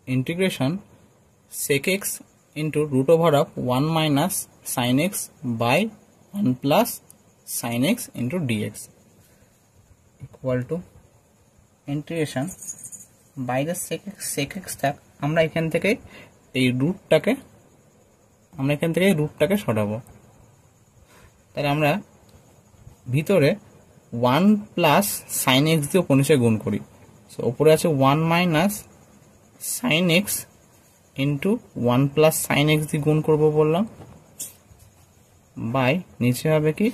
integration sec x into root over of 1 minus sin x by 1 plus sin x into dx equal to integration বাইরে sec x থাক আমরা এখান থেকে এই রুটটাকে সরাবো তাহলে আমরা ভিতরে 1 প্লাস sin x দিয়ে উপনিষে গুণ করি সো উপরে আছে 1 minus sin x into 1 plus sin x দিয়ে গুণ করব বললাম বাই নিচে হবে কি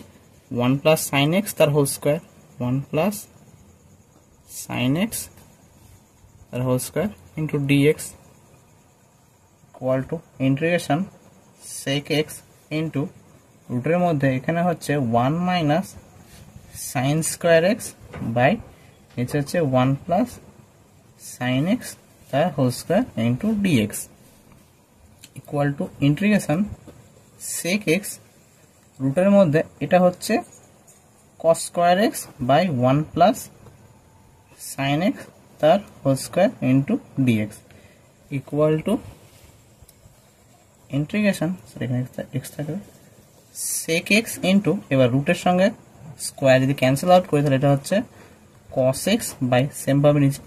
1 প্লাস sin x তার whole square 1 plus sin x তার whole square into dx equal to integration sec x into রুটের মধ্যে এখানে হচ্ছে 1 minus sin square x by নিচে হচ্ছে 1 প্লাস sin x তার whole square into dx equal to integration sec x রুটের মধ্যে এটা হচ্ছে cos square x by 1 plus sin x তার whole square into dx equal to integration এখানে x থাকবে sec x ইনটু এবার রুটের সঙ্গে স্কয়ার যদি ক্যান্সেল আউট করি তাহলে এটা হচ্ছে cos x বাই সেম ভাবে নিচে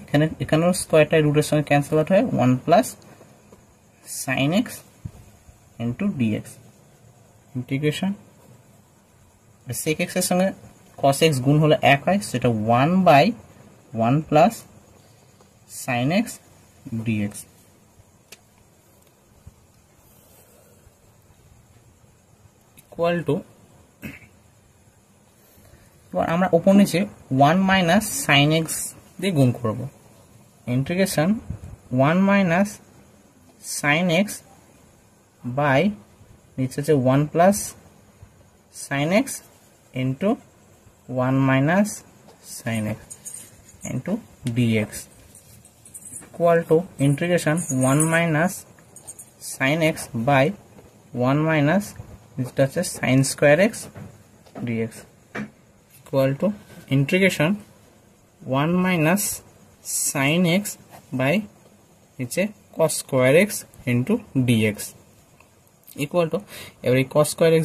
এখানেও স্কয়ারটা রুটের সঙ্গে ক্যান্সেল আউট হয় 1 plus sin x into dx integration sec x এর সঙ্গে cos x গুণ হলে 1 হয় সেটা 1 by 1 plus sin x dx equal to এবার আমরা উপর নিচে 1 মাইনাস sin x দিয়ে গুণ করব integration 1 minus sin x by নিচে হচ্ছে 1 plus sin x into 1 minus sin x into dx equal to integration 1 minus sin x by 1 minus এটা হচ্ছে sin square x dx equal to integration 1 minus sin x by নিচে cos square x into dx equal to এবারে cos square x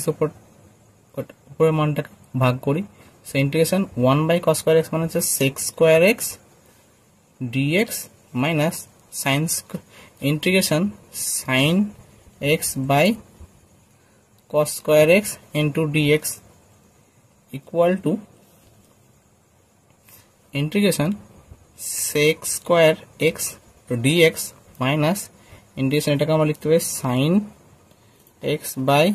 উপরের মানটাকে ভাগ করি so integration 1 by cos square x মানে হচ্ছে sec square x dx minus sin integration sin x by cos square x into dx equal to integration sec square x to dx minus integration এটাকে আমরা লিখতে পারি sin x by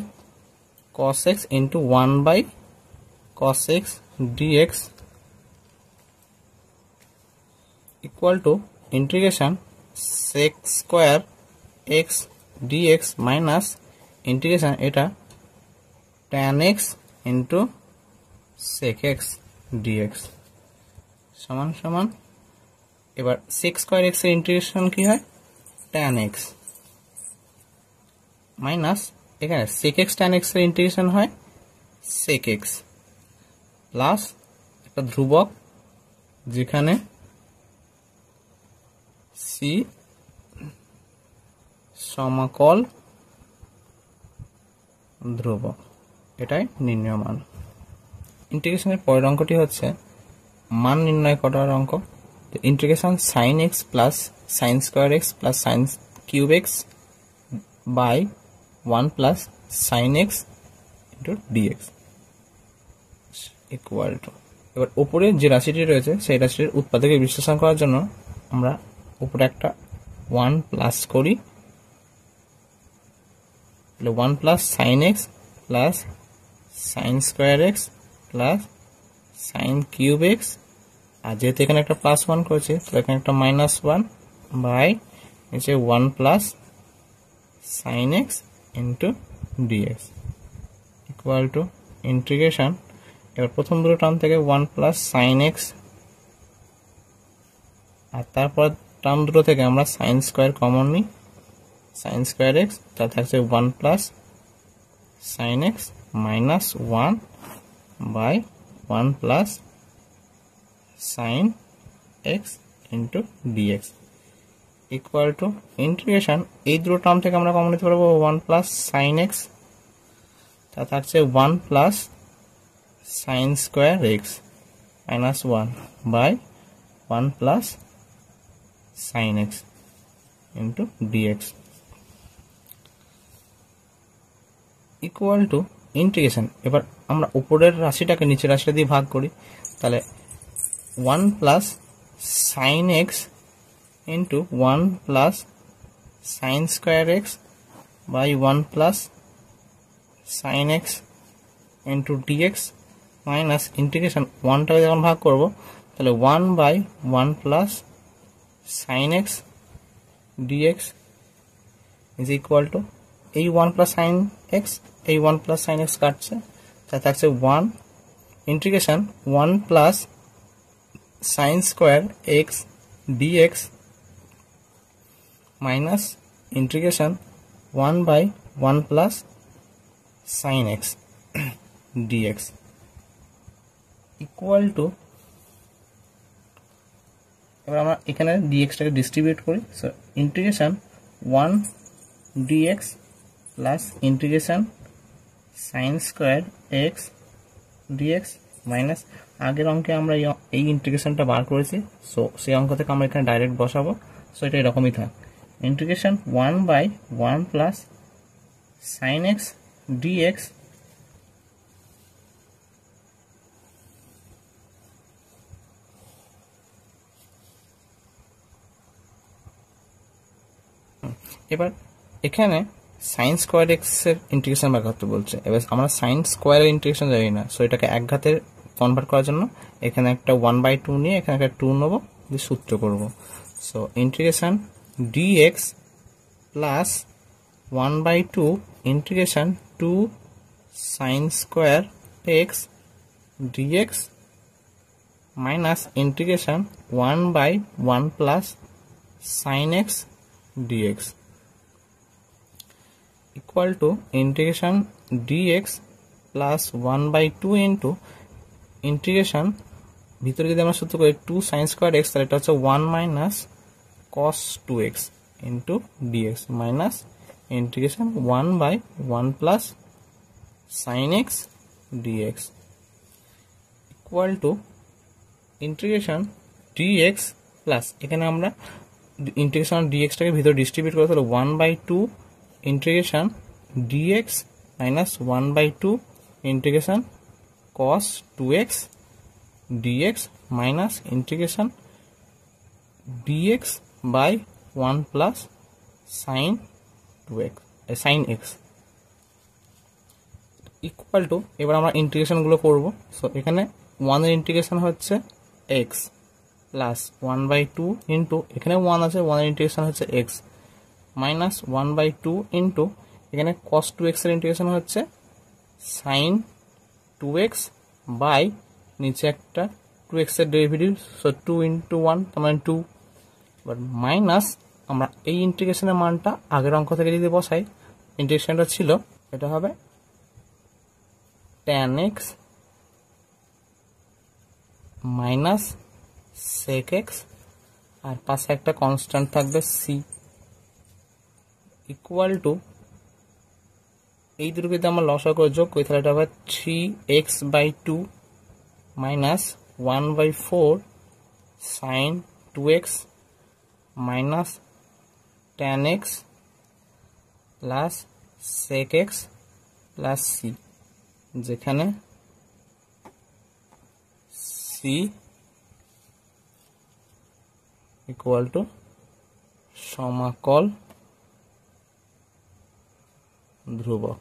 cos x into 1 by cos x dx equal to integration sec square x dx minus integration এটা tan x into sec x dx সমান সমান এবার sec square x এর integration কি হয় tan x মাইনাস এখানে sec x tan x এর integration হয় sec x প্লাস একটা ধ্রুবক যেখানে c সমাকল ধ্রুবক এটাই নির্ণয় মান ইন্টিগ্রেশনের পরের অঙ্কটি হচ্ছে মান নির্ণয় করার অঙ্ক তো integration sin x plus sin square x plus sin cube x by 1 plus sin x into dx equal to এবার উপরে যে রাশিটি রয়েছে সেই রাশির উৎপাদকে বিশ্লেষণ করার জন্য আমরা উপরে একটা 1 প্লাস করি 1 plus sin x plus sin square x plus sin cube x আর যেহেতু এখানে একটা প্লাস 1 করেছে তো এখানে একটা মাইনাস 1 বাই নিচে 1 plus sin x into dx equal to integration এবার প্রথম দুটো টার্ম থেকে 1 প্লাস sin x আর তারপর টার্ম দুটো থেকে আমরা sin স্কয়ার কমন নিই sin স্কয়ার x তার থাকছে 1 plus sin x minus 1 by 1 plus sin x into dx equal to integration, এই দুটো টার্ম থেকে আমরা কমন নিতে পারবো 1 প্লাস সাইন এক্স, তা থাকছে 1 plus sine square x minus 1 by 1 plus sine x into dx equal to integration. এবার আমরা উপরের রাশিটাকে নিচের রাশিটা দিয়ে ভাগ করি, তাহলে 1 plus sine x into 1 plus sine square x by 1 plus sine x into dx minus integration 1টাকে যখন ভাগ করবো তাহলে 1 by 1 plus sine x dx is equal to এই 1 প্লাস সাইন এক্স, এই 1 প্লাস সাইন এক্স কাটছে, তা থাকছে 1 integration 1 plus sine square x dx minus integration 1 by 1 plus sine x dx equal to, এবার আমরা এখানে ডিএক্সটাকে ডিস্ট্রিবিউট করি, so integration 1 dx plus integration sine square x dx minus আগের অঙ্কে আমরা এই ইন্টিগ্রেশনটা বার করেছি, সো সেই অঙ্ক থেকে আমরা এখানে ডাইরেক্ট বসাবো, সো এটা এরকমই থাক integration 1 by 1 plus sine x dx এবার এখানে সাইন স্কোয়ার এক্স এর ইন্টিগ্রেশন বার করতে বলছে। এবার আমরা সাইন স্কোয়ারের ইন্টিগ্রেশন জানি না, সো এটাকে এক ঘাতে কনভার্ট করার জন্য এখানে একটা 1/2 নিয়ে এখানে একটা 2 নেবো, দিয়ে সূত্র করবো। So integration dx plus 1/2 integration 2 sine square x dx minus integration 1/1 plus sine x dx equal to integration dx plus 1/2 into integration ভিতরে যদি আমরা সূত্র করি 2 sin square x, তাহলে এটা হচ্ছে 1 minus cos 2x into dx minus integration 1/1 plus sin x dx equal to integration dx plus এখানে আমরা ইন্টিগ্রেশন dx টাকে ভিতরে ডিস্ট্রিবিউট করে তাহলে 1/2 integration dx minus 1/2 integration cos 2x dx minus integration dx by 1 plus sin 2x sin x equal to, এবার আমরা integration গুলো করব। সো এখানে 1 এর ইন্টিগ্রেশন হচ্ছে x প্লাস 1/2 ইন্টু এখানে 1 আছে, 1 এর ইন্টিগ্রেশন হচ্ছে x মাইনাস 1/2 ইন্টু এখানে cos 2x এর ইন্টিগ্রেশন হচ্ছে sin 2x বাই নিচে একটা 2x এর ডেরিভেটিভ, সো 2 ইন্টু 1 তার মানে 2, এবার মাইনাস আমরা এই ইন্টিগ্রেশনের মানটা আগের অঙ্ক থেকে যদি বসাই, ইন্টিগ্রেশনটা ছিল এটা হবে tan x minus sec x আর পাশে একটা কনস্ট্যান্ট থাকবে c ইকুয়াল টু, এই দুটোকে যদি আমরা লসাগু করে যোগ করি তাহলে এটা হবে 3x/2 minus 1/4 sin 2x minus tan x plus sec x plus c, যেখানে c ইকুয়াল টু সমাকল ধ্রুবক।